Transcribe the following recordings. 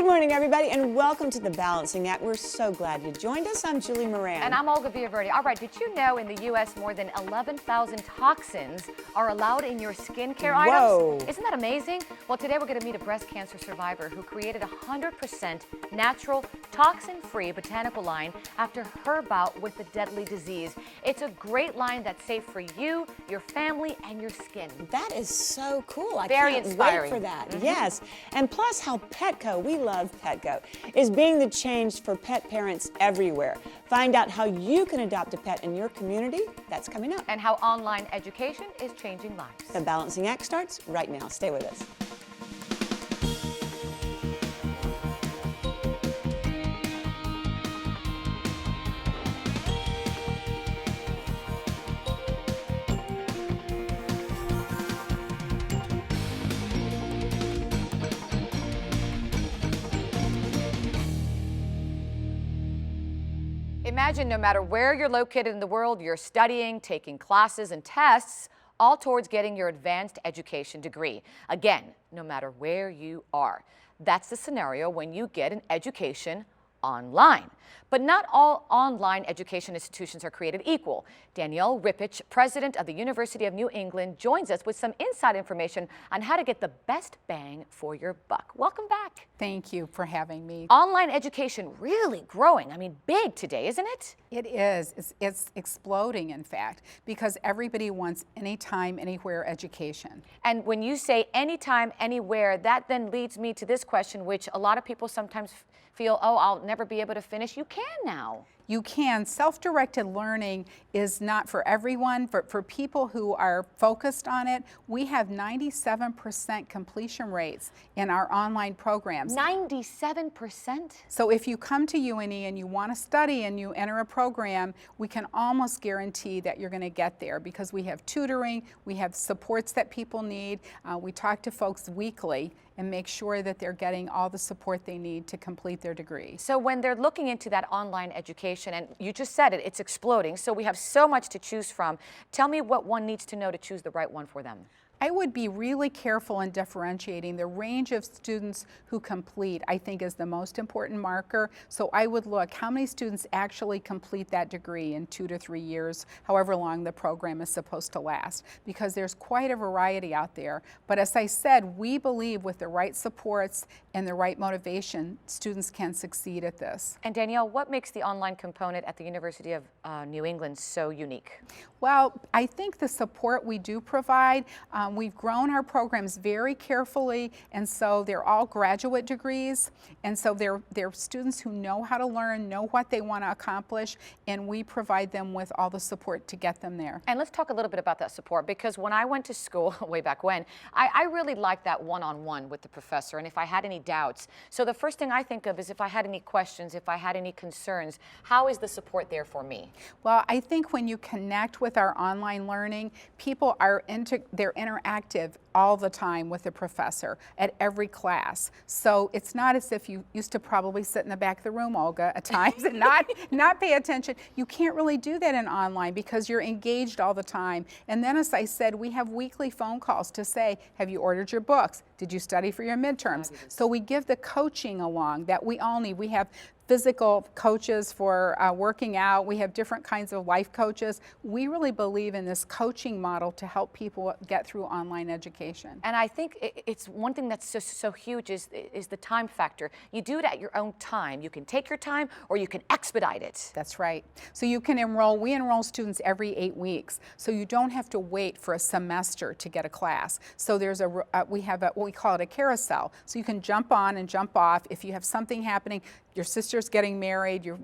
Good morning, everybody, and welcome to The Balancing Act. We're so glad you joined us. I'm Julie Moran. And I'm Olga Villaverde. All right, did you know in the U.S. more than 11,000 toxins are allowed in your skincare Whoa. items? Isn't that amazing? Well, today we're going to meet a breast cancer survivor who created a 100% natural, toxin-free botanical line after her bout with the deadly disease. It's a great line that's safe for you, your family, and your skin. That is so cool. I Very can't inspiring. wait for that. Yes. And plus how Petco, we love Petco, is being the change for pet parents everywhere. Find out how you can adopt a pet in your community. That's coming up. And how online education is changing lives. The Balancing Act starts right now. Stay with us. Imagine no matter where you're located in the world, you're studying, taking classes and tests, all towards getting your advanced education degree. Again, no matter where you are. That's the scenario when you get an education online. But not all online education institutions are created equal. Danielle Rippich, president of the University of New England, joins us with some inside information on how to get the best bang for your buck. Welcome back. Thank you for having me. Online education really growing. I mean, big today, isn't it? It is. It's exploding, in fact, because everybody wants anytime, anywhere education. And when you say anytime, anywhere, that then leads me to this question, which a lot of people sometimes feel, oh, I'll never be able to finish. You can now. You can. Self-directed learning is not for everyone. For people who are focused on it, we have 97% completion rates in our online programs. 97%? So if you come to UNE and you want to study and you enter a program, we can almost guarantee that you're going to get there because we have tutoring, we have supports that people need. We talk to folks weekly and make sure that they're getting all the support they need to complete their degree. So when they're looking into that online education, and you just said it, it's exploding, so we have so much to choose from. Tell me what one needs to know to choose the right one for them. I would be really careful in differentiating. The range of students who complete, I think, is the most important marker. So I would look how many students actually complete that degree in 2 to 3 years, however long the program is supposed to last, because there's quite a variety out there. But as I said, we believe with the right supports and the right motivation, students can succeed at this. And Danielle, what makes the online component at the University of New England so unique? Well, I think the support we do provide, we've grown our programs very carefully, and so they're all graduate degrees, and so they're students who know how to learn, know what they want to accomplish, and we provide them with all the support to get them there. And let's talk a little bit about that support, because when I went to school way back when, I really liked that one-on-one with the professor, and if I had any doubts. So the first thing I think of is if I had any questions, if I had any concerns, how is the support there for me? Well, I think when you connect with our online learning, people are they're interactive all the time with the professor at every class. So it's not as if you used to probably sit in the back of the room, Olga, at times and not pay attention. You can't really do that in online because you're engaged all the time. And then, as I said, we have weekly phone calls to say, have you ordered your books? Did you study for your midterms? So we give the coaching along that we all need. We have physical coaches for working out. We have different kinds of life coaches. We really believe in this coaching model to help people get through online education. And I think it's one thing that's so huge is the time factor. You do it at your own time. You can take your time or you can expedite it. That's right. So you can enroll, we enroll students every 8 weeks. So you don't have to wait for a semester to get a class. So there's we have what we call it a carousel. So you can jump on and jump off. If you have something happening, your sister's getting married, you're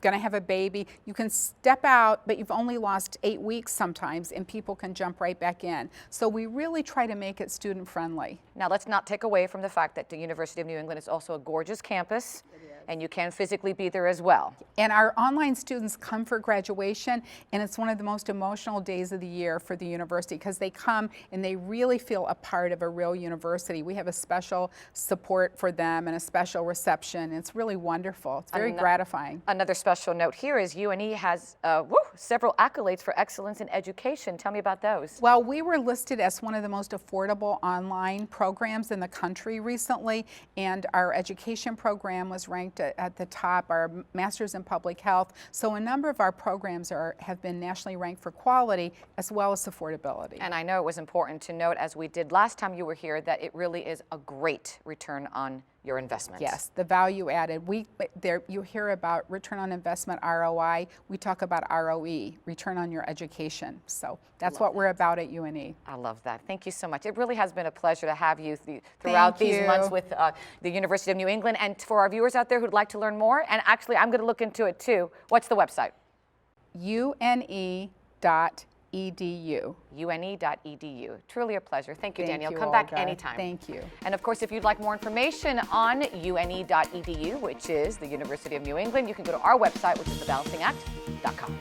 going to have a baby, you can step out, but you've only lost 8 weeks sometimes, and people can jump right back in. So we really try to make it student friendly. Now let's not take away from the fact that the University of New England is also a gorgeous campus. And you can physically be there as well. And our online students come for graduation, and it's one of the most emotional days of the year for the university because they come and they really feel a part of a real university. We have a special support for them and a special reception. It's really wonderful. wonderful. It's very gratifying. Another special note here is UNE has several accolades for excellence in education. Tell me about those. Well, we were listed as one of the most affordable online programs in the country recently, and our education program was ranked at the top, our Master's in Public Health. So a number of our programs have been nationally ranked for quality as well as affordability. And I know it was important to note, as we did last time you were here, that it really is a great return on your investment. Yes, the value added. You hear about return on investment, ROI. We talk about ROE, return on your education. So that's what we're about at UNE. I love that. Thank you so much. It really has been a pleasure to have you throughout these months with the University of New England. And for our viewers out there who'd like to learn more, and actually I'm going to look into it too, what's the website? UNE.edu. UNE.edu. Truly a pleasure. Thank you, Danielle. Come Olga. back anytime. Thank you. And of course, if you'd like more information on UNE.edu, which is the University of New England, you can go to our website, which is thebalancingact.com.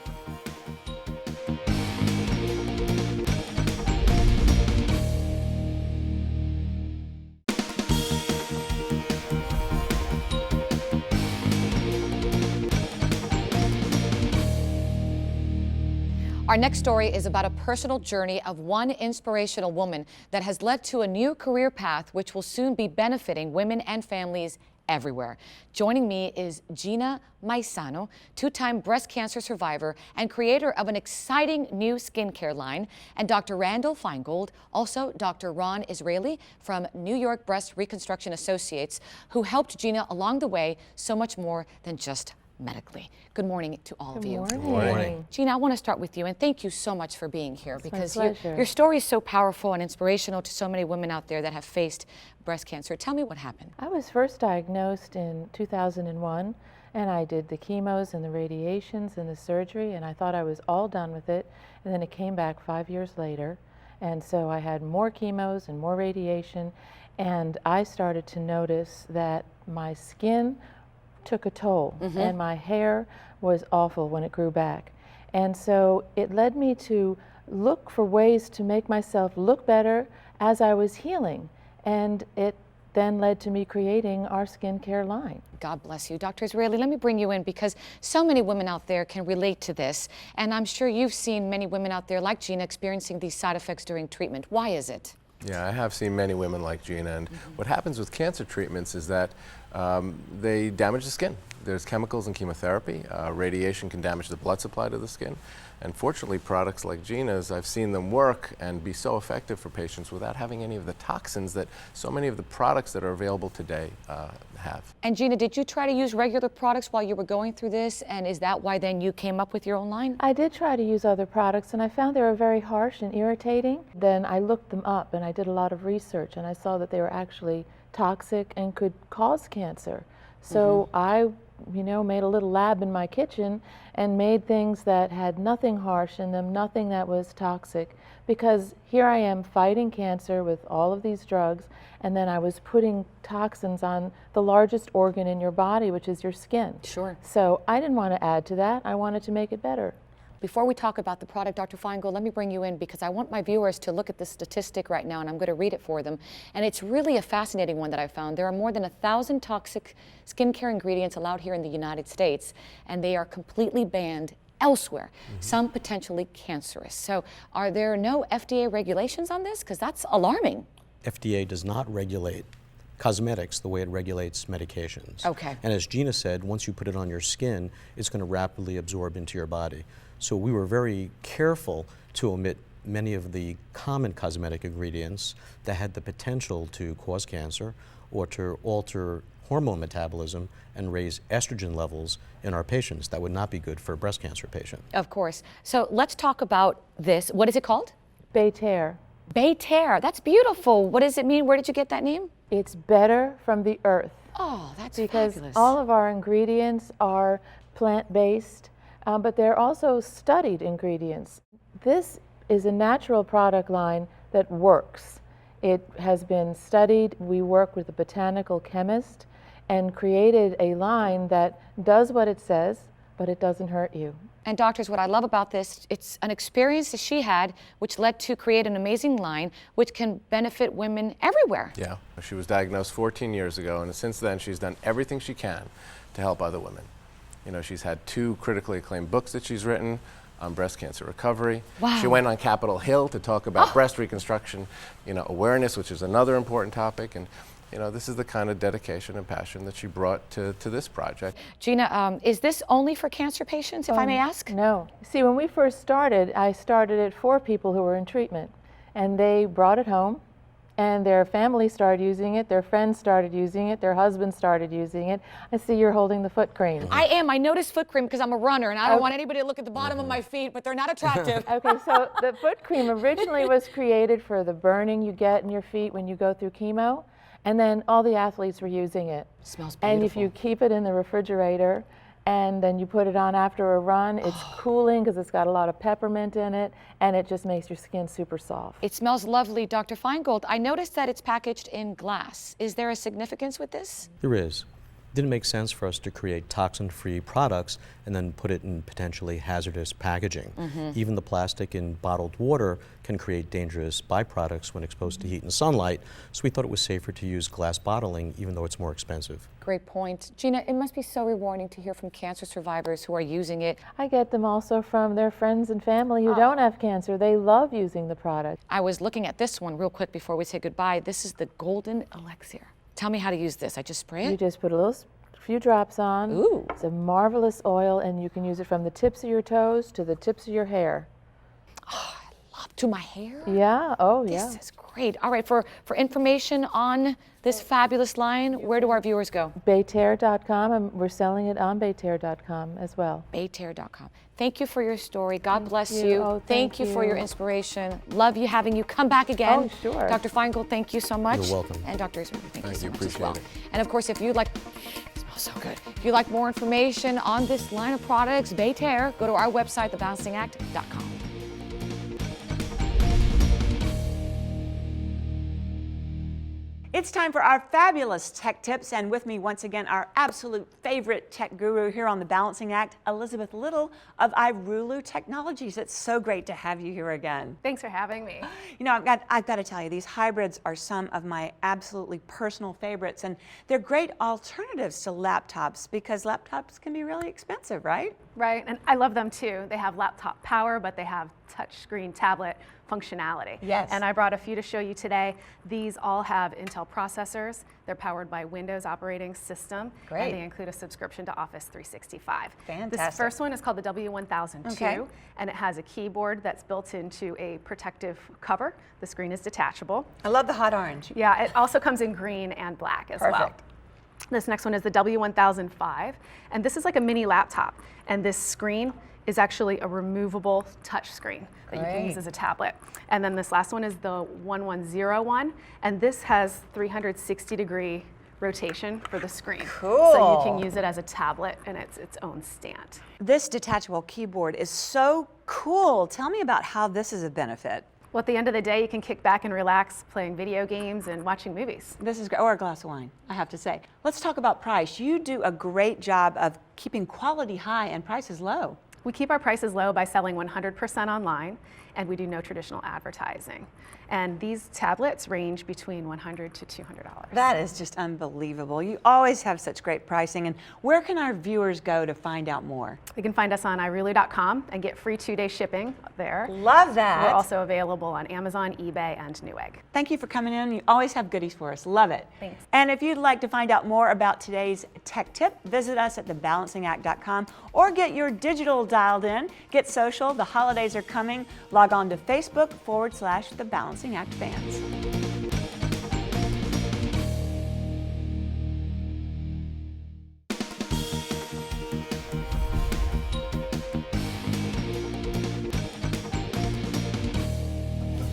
Our next story is about a personal journey of one inspirational woman that has led to a new career path which will soon be benefiting women and families everywhere. Joining me is Gina Maisano, two-time breast cancer survivor and creator of an exciting new skincare line, and Dr. Randall Feingold, also Dr. Ron Israeli from New York Breast Reconstruction Associates, who helped Gina along the way so much more than just medically. Good morning to all of you. Good morning. Gina, I want to start with you, and thank you so much for being here, because my pleasure. your story is so powerful and inspirational to so many women out there that have faced breast cancer. Tell me what happened. I was first diagnosed in 2001, and I did the chemos and the radiations and the surgery, and I thought I was all done with it, and then it came back 5 years later, and so I had more chemos and more radiation, and I started to notice that my skin took a toll, and my hair was awful when it grew back. And so it led me to look for ways to make myself look better as I was healing. And it then led to me creating our skincare line. God bless you. Dr. Israeli, let me bring you in, because so many women out there can relate to this. And I'm sure you've seen many women out there like Gina experiencing these side effects during treatment. Why is it? Yeah, I have seen many women like Gina, and what happens with cancer treatments is that they damage the skin. There's chemicals and chemotherapy. Radiation can damage the blood supply to the skin. And fortunately, products like Gina's, I've seen them work and be so effective for patients without having any of the toxins that so many of the products that are available today have. And Gina, did you try to use regular products while you were going through this? And is that why then you came up with your own line? I did try to use other products, and I found they were very harsh and irritating. Then I looked them up, and I did a lot of research, and I saw that they were actually toxic and could cause cancer. So I made a little lab in my kitchen and made things that had nothing harsh in them, nothing that was toxic, because here I am fighting cancer with all of these drugs, and then I was putting toxins on the largest organ in your body, which is your skin. Sure. So I didn't want to add to that. I wanted to make it better. Before we talk about the product, Dr. Feingold, let me bring you in, because I want my viewers to look at this statistic right now, and I'm going to read it for them. And it's really a fascinating one that I found. There are more than 1,000 toxic skincare ingredients allowed here in the United States, and they are completely banned elsewhere, some potentially cancerous. So are there no FDA regulations on this? Because that's alarming. FDA does not regulate cosmetics the way it regulates medications. Okay. And as Gina said, once you put it on your skin, it's going to rapidly absorb into your body. So we were very careful to omit many of the common cosmetic ingredients that had the potential to cause cancer or to alter hormone metabolism and raise estrogen levels in our patients. That would not be good for a breast cancer patient. Of course. So let's talk about this. What is it called? Bayterre. Bayterre. That's beautiful. What does it mean? Where did you get that name? It's better from the earth. Oh, that's because fabulous. all of our ingredients are plant-based, but they're also studied ingredients. This is a natural product line that works. It has been studied. We work with a botanical chemist and created a line that does what it says, but it doesn't hurt you. And doctors, what I love about this, it's an experience that she had which led to create an amazing line which can benefit women everywhere. Yeah, she was diagnosed 14 years ago, and since then she's done everything she can to help other women. You know, she's had 2 critically acclaimed books that she's written on breast cancer recovery. Wow. She went on Capitol Hill to talk about breast reconstruction, you know, awareness, which is another important topic. And you know, this is the kind of dedication and passion that she brought to this project. Gina, is this only for cancer patients, if I may ask? No. See, when we first started, I started it for people who were in treatment. And they brought it home, and their family started using it, their friends started using it, their husbands started using it. I see you're holding the foot cream. I am. I noticed foot cream because I'm a runner, and I don't want anybody to look at the bottom of my feet, but they're not attractive. Okay, so the foot cream originally was created for the burning you get in your feet when you go through chemo. And then all the athletes were using it. Smells beautiful. And if you keep it in the refrigerator and then you put it on after a run, it's cooling because it's got a lot of peppermint in it, and it just makes your skin super soft. It smells lovely. Dr. Feingold, I noticed that it's packaged in glass. Is there a significance with this? There is. It didn't make sense for us to create toxin-free products and then put it in potentially hazardous packaging. Even the plastic in bottled water can create dangerous byproducts when exposed to heat and sunlight, so we thought it was safer to use glass bottling, even though it's more expensive. Great point. Gina, it must be so rewarding to hear from cancer survivors who are using it. I get them also from their friends and family who don't have cancer. They love using the product. I was looking at this one real quick before we say goodbye. This is the Golden Elixir. Tell me how to use this. I just spray it? You just put a few drops on. Ooh. It's a marvelous oil, and you can use it from the tips of your toes to the tips of your hair. Oh, I love to my hair. Yeah, oh yeah. This is great. All right, for information on this fabulous line, where do our viewers go? Bayterre.com, and we're selling it on Bayterre.com as well. Bayterre.com. Thank you for your story. God bless you. you. Oh, thank you for your inspiration. Love you having you come back again. Oh, sure. Dr. Feingold, thank you so much. You're welcome. And Dr. Ismail, thank you so much as Appreciate well. it. And of course, if you'd like, it smells so good. If you'd like more information on this line of products, Bayterre, go to our website, thebalancingact.com. It's time for our fabulous tech tips, and with me once again, our absolute favorite tech guru here on The Balancing Act, Elizabeth Little of iRulu Technologies. It's so great to have you here again. Thanks for having me. You know, I've got to tell you, these hybrids are some of my absolutely personal favorites, and they're great alternatives to laptops because laptops can be really expensive, right? Right, and I love them too. They have laptop power, but they have touchscreen tablet functionality. Yes. And I brought a few to show you today. These all have Intel processors. They're powered by Windows operating system. Great. And they include a subscription to Office 365. Fantastic. This first one is called the W1002, Okay. and it has a keyboard that's built into a protective cover. The screen is detachable. I love the hot orange. Yeah, it also comes in green and black as well. Perfect. This next one is the W1005, and this is like a mini laptop. And this screen is actually a removable touch screen that you can use as a tablet. And then this last one is the 1101, and this has 360-degree rotation for the screen. Cool. So you can use it as a tablet and it's its own stand. This detachable keyboard is so cool. Tell me about how this is a benefit. Well, at the end of the day, you can kick back and relax playing video games and watching movies. This is great, or a glass of wine, I have to say. Let's talk about price. You do a great job of keeping quality high and prices low. We keep our prices low by selling 100% online, and we do no traditional advertising. And these tablets range between $100 to $200. That is just unbelievable. You always have such great pricing. And where can our viewers go to find out more? You can find us on iRulu.com and get free 2-day shipping there. Love that. We're also available on Amazon, eBay, and Newegg. Thank you for coming in. You always have goodies for us. Love it. Thanks. And if you'd like to find out more about today's tech tip, visit us at thebalancingact.com or get your digital dialed in. Get social. The holidays are coming. Log on to Facebook/The Balancing Act Fans.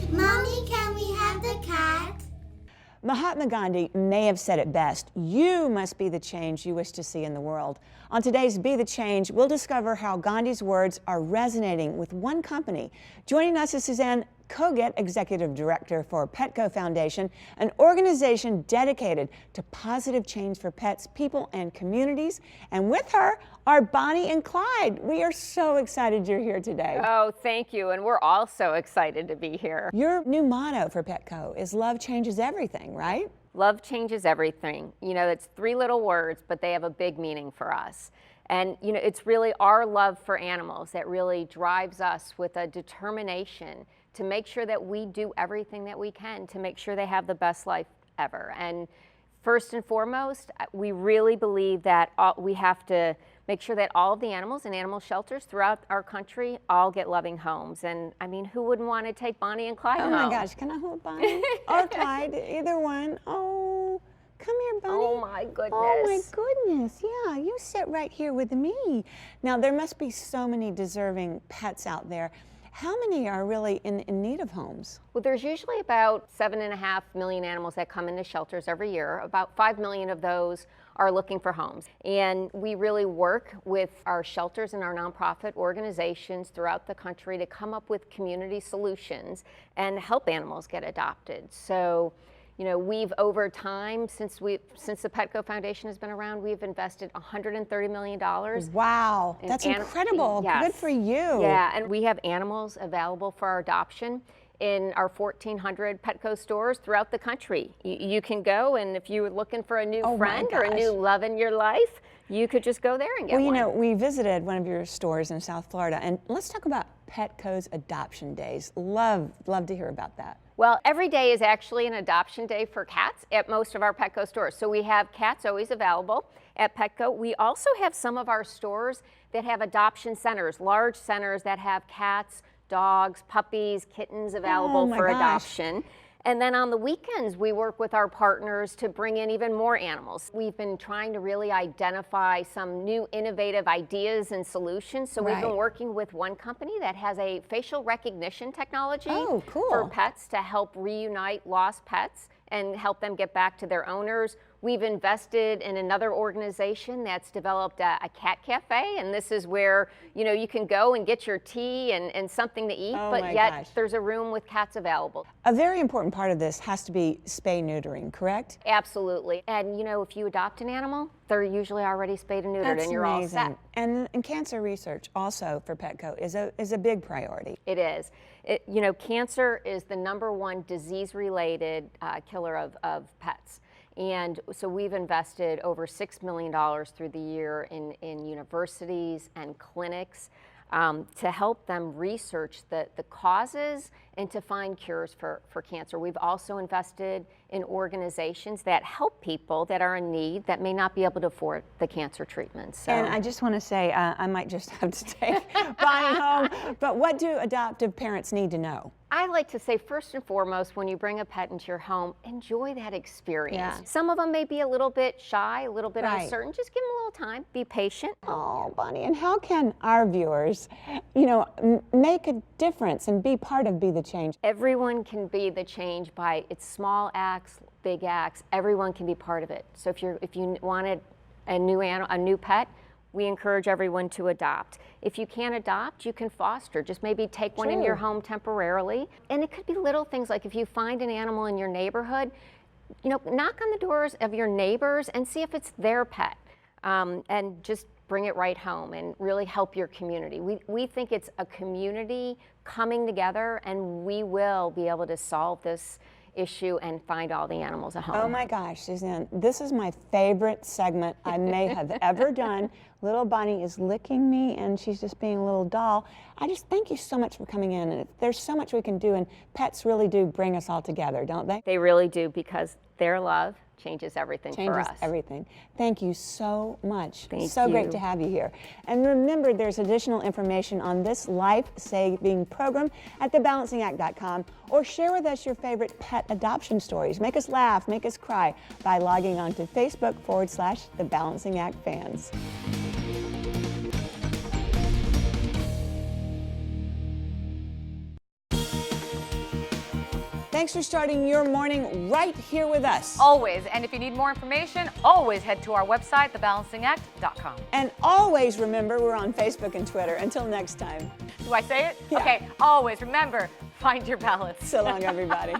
Mommy, can we have the cat? Mahatma Gandhi may have said it best. You must be the change you wish to see in the world. On today's Be the Change, we'll discover how Gandhi's words are resonating with one company. Joining us is Suzanne Koget, Executive Director for Petco Foundation, an organization dedicated to positive change for pets, people, and communities. And with her are Bonnie and Clyde. We are so excited you're here today. Oh, thank you. And we're all so excited to be here. Your new motto for Petco is love changes everything, right? Love changes everything. You know, it's 3 little words, but they have a big meaning for us. And, you know, it's really our love for animals that really drives us with a determination to make sure that we do everything that we can to make sure they have the best life ever. And first and foremost, we really believe that we have to make sure that all of the animals in animal shelters throughout our country all get loving homes. And I mean, who wouldn't want to take Bonnie and Clyde home? Oh my gosh, can I hold Bonnie or Clyde, either one? Oh, come here, Bonnie. Oh my goodness. Oh my goodness, yeah, you sit right here with me. Now, there must be so many deserving pets out there. How many are really in need of homes? Well, there's usually about 7.5 million animals that come into shelters every year. About 5 million of those are looking for homes. And we really work with our shelters and our nonprofit organizations throughout the country to come up with community solutions and help animals get adopted. So, you know, we've over time, since the Petco Foundation has been around, we've invested $130 million. Wow, that's incredible. Yes. Good for you. Yeah, and we have animals available for our adoption in our 1,400 Petco stores throughout the country. You can go, and if you're looking for a new friend or a new love in your life, you could just go there and get one. Well, you know, we visited one of your stores in South Florida, and let's talk about Petco's adoption days. Love to hear about that. Well, every day is actually an adoption day for cats at most of our Petco stores. So we have cats always available at Petco. We also have some of our stores that have adoption centers, large centers that have cats, dogs, puppies, kittens available for adoption. And then on the weekends, we work with our partners to bring in even more animals. We've been trying to really identify some new innovative ideas and solutions. So we've been working with one company that has a facial recognition technology for pets to help reunite lost pets and help them get back to their owners. We've invested in another organization that's developed a cat cafe, and this is where, you know, you can go and get your tea and something to eat, but yet there's a room with cats available. A very important part of this has to be spay-neutering, correct? Absolutely. And, you know, if you adopt an animal, they're usually already spayed and neutered, and you're all set. And cancer research also for Petco is a big priority. It is. You know, cancer is the #1 disease-related killer of pets. And so we've invested over $6 million through the year in universities and clinics to help them research the causes and to find cures for cancer. We've also invested in organizations that help people that are in need that may not be able to afford the cancer treatments. So. And I just want to say, I might just have to take Bonnie home, but what do adoptive parents need to know? I like to say, first and foremost, when you bring a pet into your home, enjoy that experience. Yeah. Some of them may be a little bit shy, a little bit uncertain. Just give them a little time. Be patient. Oh, Bonnie, and how can our viewers, you know, make a difference and be the change? Everyone can be the change by its small acts, big acts. Everyone can be part of it. So if you wanted a new pet, we encourage everyone to adopt. If you can't adopt, you can foster. Just maybe take one in your home temporarily. And it could be little things like if you find an animal in your neighborhood, you know, knock on the doors of your neighbors and see if it's their pet. And just bring it right home and really help your community. We think it's a community coming together, and we will be able to solve this issue and find all the animals at home. Oh my gosh, Suzanne, this is my favorite segment I may have ever done. Little Bonnie is licking me and she's just being a little doll. I just thank you so much for coming in, and there's so much we can do, and pets really do bring us all together, don't they? They really do, because their love changes everything for us. Changes everything. Thank you so much. Thank so you. great to have you here. And remember, there's additional information on this life-saving program at thebalancingact.com, or share with us your favorite pet adoption stories. Make us laugh, make us cry by logging on to Facebook/The Balancing Act Fans. Thanks for starting your morning right here with us. Always. And if you need more information, always head to our website, thebalancingact.com. And always remember, we're on Facebook and Twitter. Until next time. Do I say it? Yeah. Okay. Always remember, Find your balance. So long, everybody.